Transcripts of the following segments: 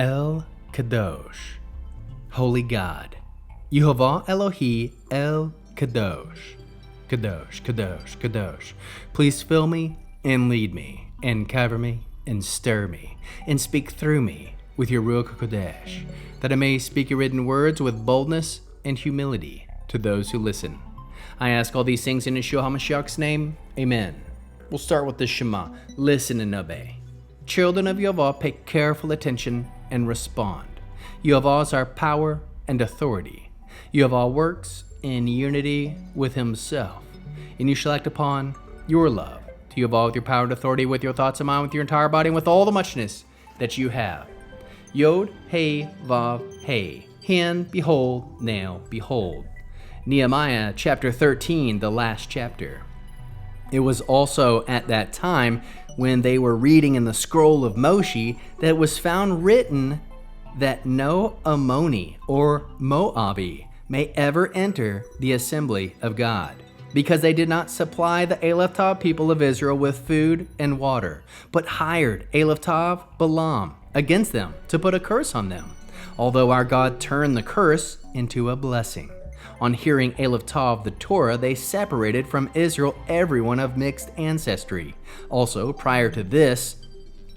El Kadosh, Holy God. Yehovah Elohi El Kadosh. Kadosh, Kadosh, Kadosh. Please fill me and lead me and cover me and stir me and speak through me with your Ruach HaKodesh, that I may speak your written words with boldness and humility to those who listen. I ask all these things in Yeshua HaMashiach's name. Amen. We'll start with the Shema. Listen and obey. Children of Yehovah, pay careful attention and respond. Yehovah is our power and authority. Yehovah works in unity with himself, and you shall act upon your love to Yehovah with your power and authority, with your thoughts and mind, with your entire body, and with all the muchness that you have. Yod, Hey, Vav, Hey. Hen, behold, now, behold. Nehemiah chapter 13, the last chapter. It was also at that time when they were reading in the scroll of Moshe that it was found written that no Ammoni or Moabi may ever enter the assembly of God, because they did not supply the Elephtah people of Israel with food and water, but hired Elephtah Balaam against them to put a curse on them, although our God turned the curse into a blessing. On hearing Elephtah of the Torah, they separated from Israel everyone of mixed ancestry. Also, prior to this,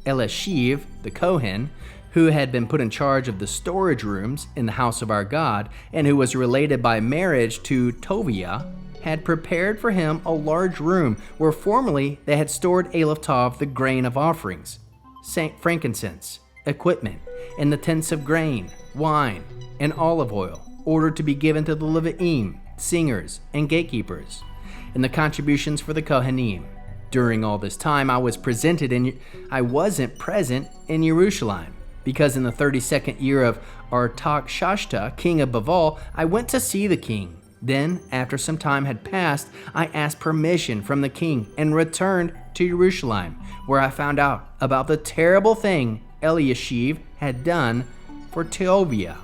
Eliashiv, the Kohen, who had been put in charge of the storage rooms in the house of our God, and who was related by marriage to Toviah, had prepared for him a large room where formerly they had stored Elephtah the grain of offerings, frankincense, equipment, and the tents of grain, wine, and olive oil, ordered to be given to the Levi'im, singers, and gatekeepers, and the contributions for the Kohanim. During all this time, I wasn't present in Jerusalem, because in the 32nd year of Artaxerxes, king of Bavel, I went to see the king. Then, after some time had passed, I asked permission from the king and returned to Jerusalem, where I found out about the terrible thing Eliashiv had done for Toviah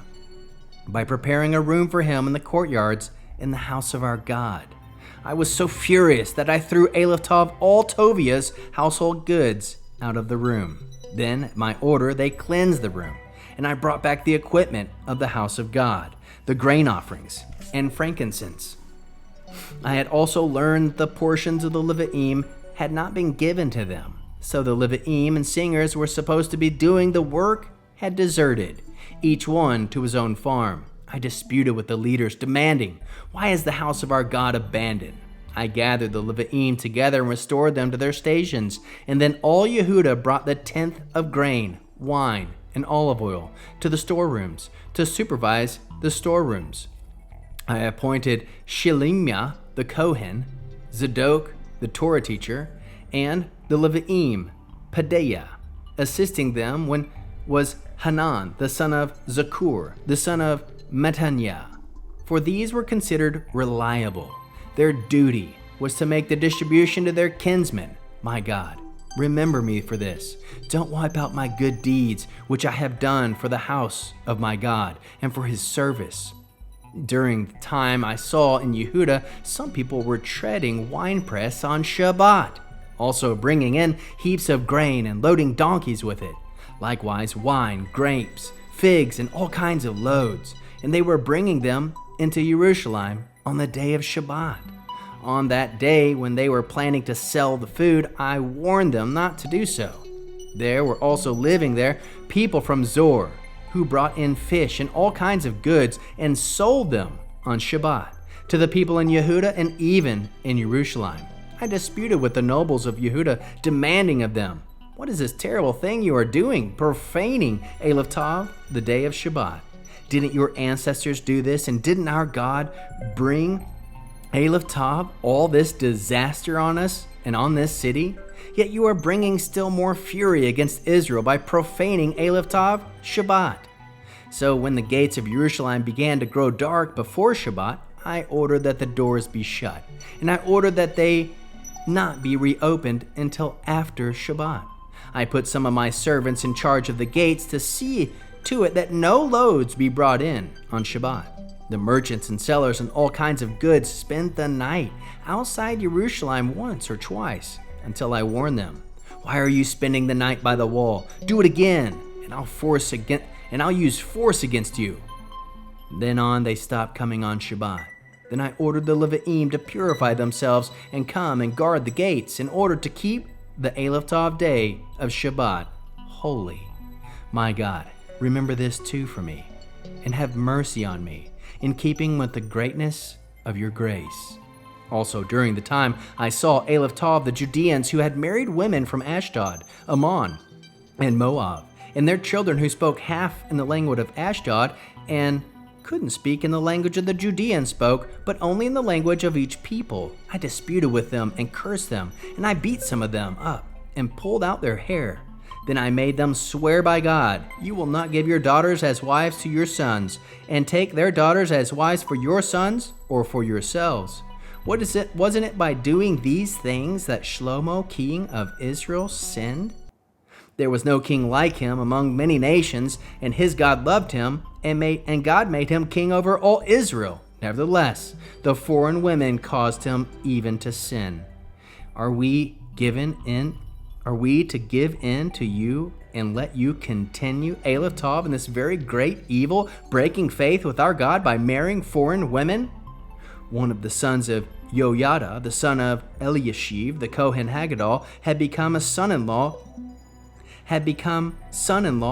by preparing a room for him in the courtyards in the house of our God. I was so furious that I threw Elephtah all Toviah's household goods out of the room. Then, at my order, they cleansed the room, and I brought back the equipment of the house of God, the grain offerings, and frankincense. I had also learned the portions of the Levi'im had not been given to them, so the Levi'im and singers were supposed to be doing the work had deserted, each one to his own farm. I disputed with the leaders, demanding, "Why is the house of our God abandoned?" I gathered the Levi'im together and restored them to their stations, and then all Yehuda brought the tenth of grain, wine, and olive oil to the storerooms to supervise the storerooms. I appointed Shelemiah the Kohen, Zadok the Torah teacher, and the Levi'im, Pedaiah. Assisting them was Hanan, the son of Zakur, the son of Mattaniah, for these were considered reliable. Their duty was to make the distribution to their kinsmen. My God, remember me for this. Don't wipe out my good deeds, which I have done for the house of my God and for his service. During the time I saw in Yehuda, some people were treading winepress on Shabbat, also bringing in heaps of grain and loading donkeys with it. Likewise, wine, grapes, figs, and all kinds of loads, and they were bringing them into Jerusalem on the day of Shabbat. On that day, when they were planning to sell the food, I warned them not to do so. There were also living there people from Zor, who brought in fish and all kinds of goods and sold them on Shabbat to the people in Yehuda and even in Jerusalem. I disputed with the nobles of Yehuda, demanding of them, "What is this terrible thing you are doing, profaning Elephtah, the day of Shabbat? Didn't your ancestors do this, and didn't our God bring Elephtah all this disaster on us and on this city? Yet you are bringing still more fury against Israel by profaning Elephtah Shabbat." So when the gates of Jerusalem began to grow dark before Shabbat, I ordered that the doors be shut, and I ordered that they not be reopened until after Shabbat. I put some of my servants in charge of the gates to see to it that no loads be brought in on Shabbat. The merchants and sellers and all kinds of goods spent the night outside Jerusalem once or twice, until I warned them, "Why are you spending the night by the wall? Do it again, and I'll use force against you." Then on they stopped coming on Shabbat. Then I ordered the Levi'im to purify themselves and come and guard the gates in order to keep the Aleph Tov day of Shabbat holy. My God, remember this too for me, and have mercy on me, in keeping with the greatness of your grace. Also, during the time I saw Aleph Tov, the Judeans who had married women from Ashdod, Ammon, and Moab, and their children who spoke half in the language of Ashdod and couldn't speak in the language of the Judeans spoke, but only in the language of each people. I disputed with them and cursed them, and I beat some of them up and pulled out their hair. Then I made them swear by God, "You will not give your daughters as wives to your sons, and take their daughters as wives for your sons or for yourselves." Wasn't it by doing these things that Shlomo, king of Israel, sinned? There was no king like him among many nations, and his God loved him, and God made him king over all Israel. Nevertheless, the foreign women caused him even to sin. Are we to give in to you and let you continue, Aleph Tov, in this very great evil, breaking faith with our God by marrying foreign women? One of the sons of Yoyada, the son of Eliashiv, the Kohen Haggadol, had become son-in-law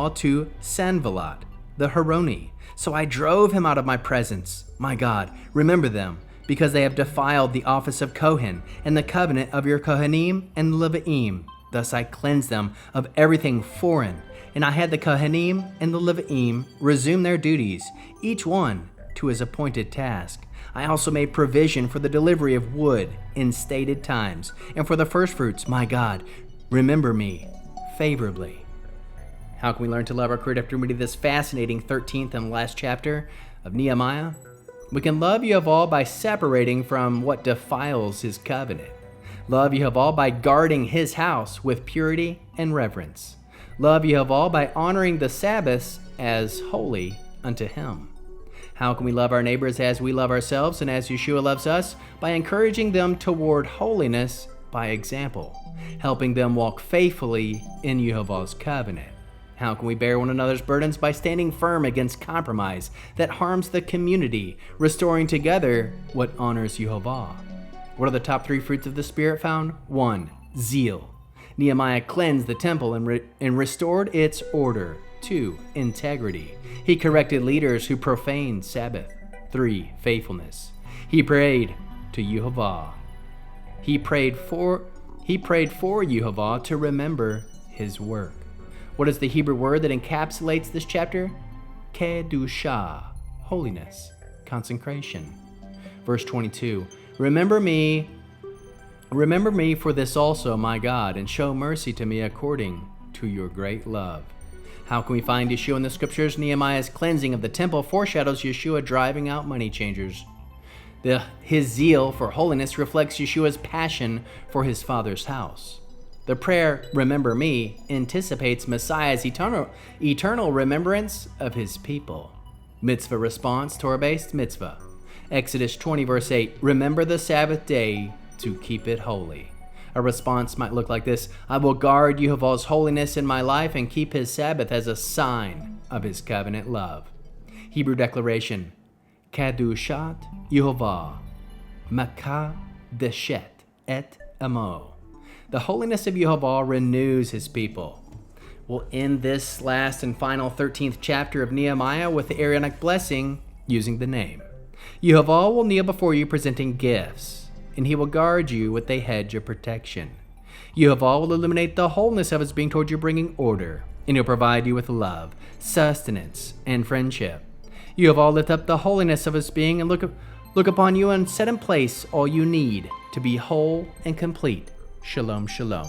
to Sanballat, the Horoni. So I drove him out of my presence. My God, remember them, because they have defiled the office of Kohen and the covenant of your Kohanim and Levi'im. Thus I cleansed them of everything foreign, and I had the Kohanim and the Levi'im resume their duties, each one to his appointed task. I also made provision for the delivery of wood in stated times, and for the firstfruits. My God, remember me favorably. How can we learn to love our Creator after reading this fascinating 13th and last chapter of Nehemiah? We can love Yehovah by separating from what defiles his covenant. Love Yehovah by guarding his house with purity and reverence. Love Yehovah by honoring the Sabbaths as holy unto him. How can we love our neighbors as we love ourselves and as Yeshua loves us? By encouraging them toward holiness by example, helping them walk faithfully in Yehovah's covenant. How can we bear one another's burdens? By standing firm against compromise that harms the community, restoring together what honors Yehovah. What are the top 3 fruits of the Spirit found? 1. Zeal. Nehemiah cleansed the temple and restored its order. 2. Integrity. He corrected leaders who profaned Sabbath. 3. Faithfulness. He prayed to Yehovah. He prayed for Yehovah to remember his work. What is the Hebrew word that encapsulates this chapter? Kedusha, holiness, consecration. Verse 22, Remember me for this also, my God, and show mercy to me according to your great love. How can we find Yeshua in the scriptures? Nehemiah's cleansing of the temple foreshadows Yeshua driving out money changers. His zeal for holiness reflects Yeshua's passion for his Father's house. The prayer, remember me, anticipates Messiah's eternal remembrance of his people. Mitzvah response, Torah-based mitzvah. Exodus 20, verse 8, remember the Sabbath day to keep it holy. A response might look like this: I will guard Yehovah's holiness in my life and keep his Sabbath as a sign of his covenant love. Hebrew declaration, Kedushat Yehovah, mechaddeshet et amo. The holiness of Yehovah renews his people. We'll end this last and final 13th chapter of Nehemiah with the Aaronic blessing using the name. Yehovah will kneel before you presenting gifts, and he will guard you with a hedge of protection. Yehovah will illuminate the wholeness of his being toward you, bringing order, and he'll provide you with love, sustenance, and friendship. Yehovah will lift up the holiness of his being and look upon you and set in place all you need to be whole and complete. Shalom, shalom.